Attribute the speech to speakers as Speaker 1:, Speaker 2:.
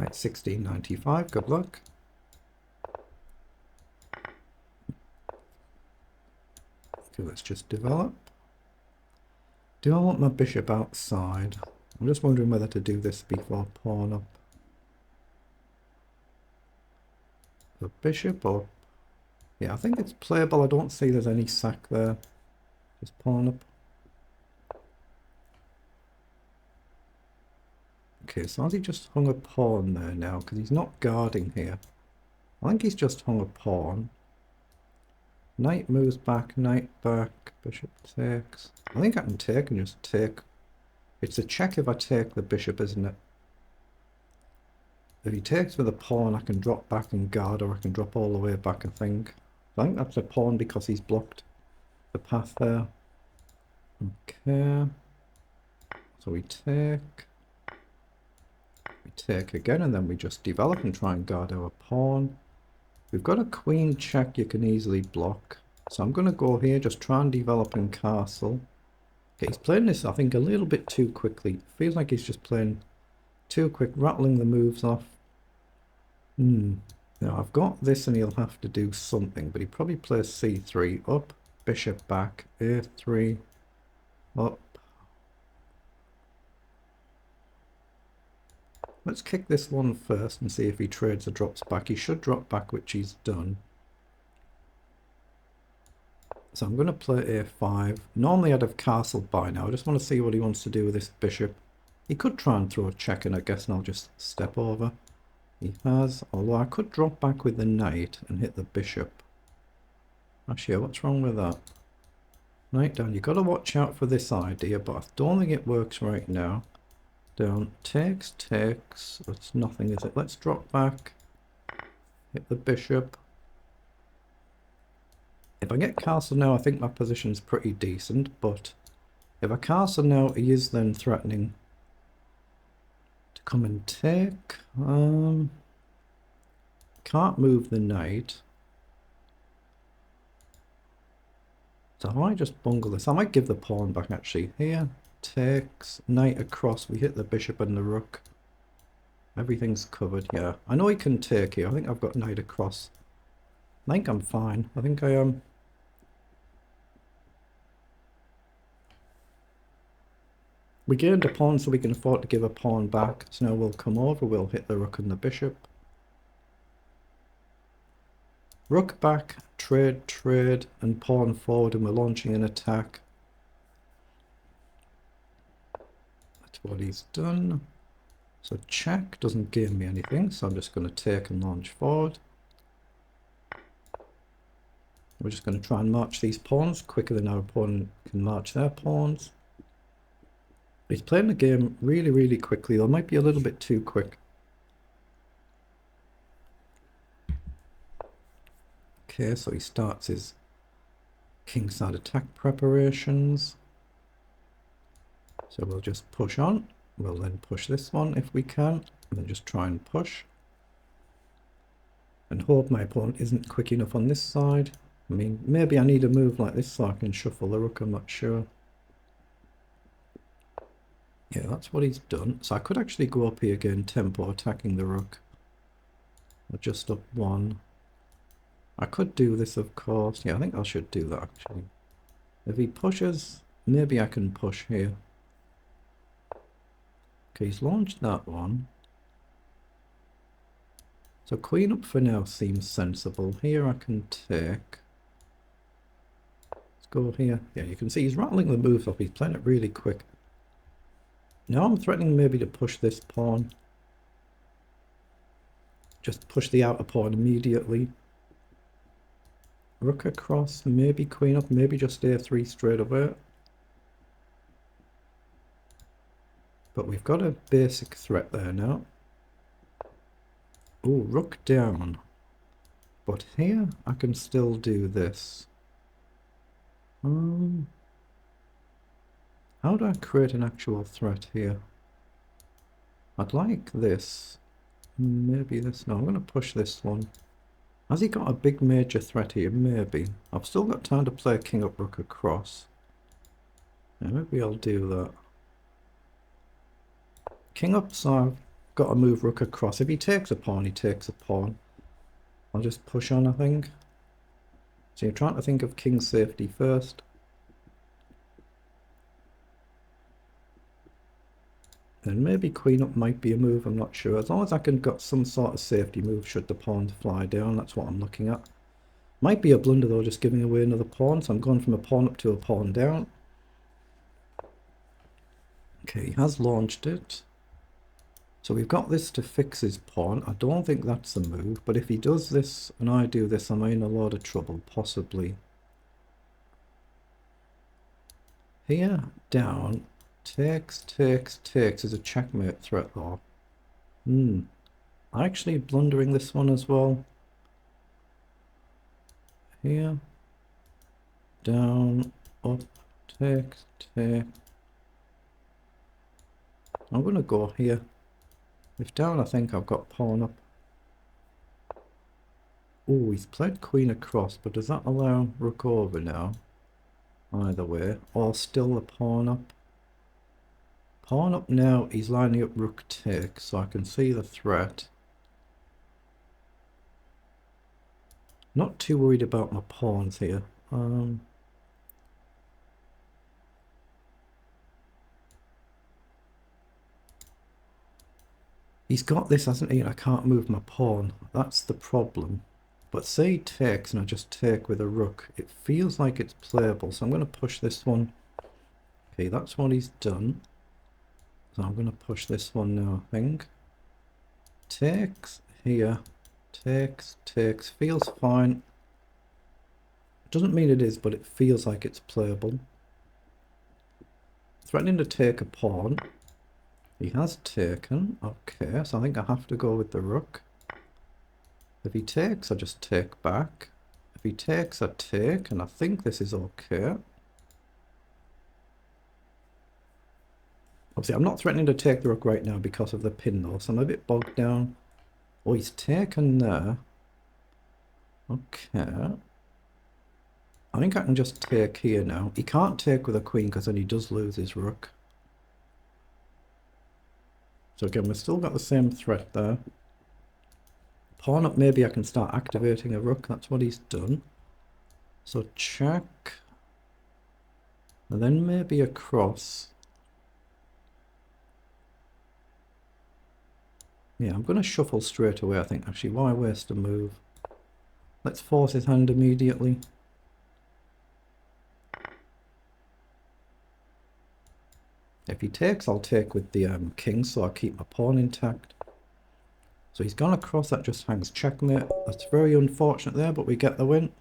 Speaker 1: Right, 1695, good luck. Okay, let's just develop. Do I want my bishop outside? I'm just wondering whether to do this before pawn up. The bishop up. Yeah, I think it's playable. I don't see there's any sack there. Just pawn up. Okay, so has he just hung a pawn there now? Because he's not guarding here. I think he's just hung a pawn. Knight moves back, knight back, bishop takes. I think I can take and just take. It's a check if I take the bishop, isn't it? If he takes with a pawn, I can drop back and guard, or I can drop all the way back, I think. I think that's a pawn because he's blocked the path there. Okay. So we take. We take again, and then we just develop and try and guard our pawn. We've got a queen check you can easily block. So I'm going to go here, just try and develop in castle. Okay, he's playing this, I think, a little bit too quickly. Feels like he's just playing too quick, rattling the moves off. Now I've got this and he'll have to do something, but he probably plays c3, up, bishop back, a3, up. Let's kick this one first and see if he trades or drops back. He should drop back, which he's done. So I'm going to play a5. Normally I'd have castled by now. I just want to see what he wants to do with this bishop. He could try and throw a check in, I guess, and I'll just step over. He has, although I could drop back with the knight and hit the bishop. Actually, what's wrong with that? Knight down. You've got to watch out for this idea, but I don't think it works right now. Down, takes. It's nothing, is it? Let's drop back. Hit the bishop. If I get castle now, I think my position's pretty decent, but if I castle now, he is then threatening to come and take. Can't move the knight. So I might just bungle this. I might give the pawn back actually. Here, takes, knight across. We hit the bishop and the rook. Everything's covered, yeah. I know he can take here. I think I've got knight across. I think I'm fine. I think I am. We gained a pawn, so we can afford to give a pawn back. So now we'll come over, we'll hit the rook and the bishop. Rook back, trade, and pawn forward, and we're launching an attack. That's what he's done. So check doesn't give me anything, so I'm just going to take and launch forward. We're just going to try and march these pawns quicker than our opponent can march their pawns. He's playing the game really quickly, though. Might be a little bit too quick. Okay, so he starts his kingside attack preparations. So we'll just push on. We'll then push this one if we can, and then just try and push. And hope my opponent isn't quick enough on this side. I mean, maybe I need a move like this so I can shuffle the rook, I'm not sure. Yeah, that's what he's done. So I could actually go up here again, tempo, attacking the rook. Or just up one. I could do this, of course. Yeah, I think I should do that, actually. If he pushes, maybe I can push here. Okay, he's launched that one. So queen up for now seems sensible. Here I can take. Let's go here. Yeah, you can see he's rattling the moves off. He's playing it really quick. Now I'm threatening maybe to push this pawn. Just push the outer pawn immediately. Rook across, maybe queen up, maybe just a3 straight away. But we've got a basic threat there now. Oh, rook down. But here I can still do this. How do I create an actual threat here? I'd like this. Maybe this. No, I'm going to push this one. Has he got a big major threat here? Maybe. I've still got time to play king up, rook across. Yeah, maybe I'll do that. King up, so got to move rook across. If he takes a pawn, he takes a pawn. I'll just push on, I think. So you're trying to think of king safety first. And maybe queen up might be a move, I'm not sure. As long as I can get some sort of safety move should the pawns fly down, that's what I'm looking at. Might be a blunder though, just giving away another pawn, so I'm going from a pawn up to a pawn down. Okay, he has launched it. So we've got this to fix his pawn. I don't think that's the move, but if he does this and I do this, am I in a lot of trouble? Possibly. Here, down, takes is a checkmate threat though. Actually blundering this one as well. Here, down, up, takes. I'm gonna go here. If down, I think I've got pawn up. Oh, he's played queen across, but does that allow rook over now? Either way, or still a pawn up. Pawn up now, he's lining up rook takes, so I can see the threat. Not too worried about my pawns here. He's got this, hasn't he? I can't move my pawn. That's the problem. But say he takes and I just take with a rook. It feels like it's playable, so I'm going to push this one. Okay, that's what he's done. So I'm going to push this one now, I think. Takes here. Takes. Feels fine. Doesn't mean it is, but it feels like it's playable. Threatening to take a pawn. He has taken. Okay, so I think I have to go with the rook. If he takes, I just take back. If he takes, I take, and I think this is okay. Obviously, I'm not threatening to take the rook right now because of the pin though, so I'm a bit bogged down. Oh, he's taken there. Okay. I think I can just take here now. He can't take with a queen because then he does lose his rook. So again, we've still got the same threat there. Pawn up, maybe I can start activating a rook. That's what he's done. So check. And then maybe a cross. Yeah, I'm going to shuffle straight away, I think. Actually, why waste a move? Let's force his hand immediately. If he takes, I'll take with the king, so I'll keep my pawn intact. So he's gone across, that just hangs checkmate. That's very unfortunate there, but we get the win.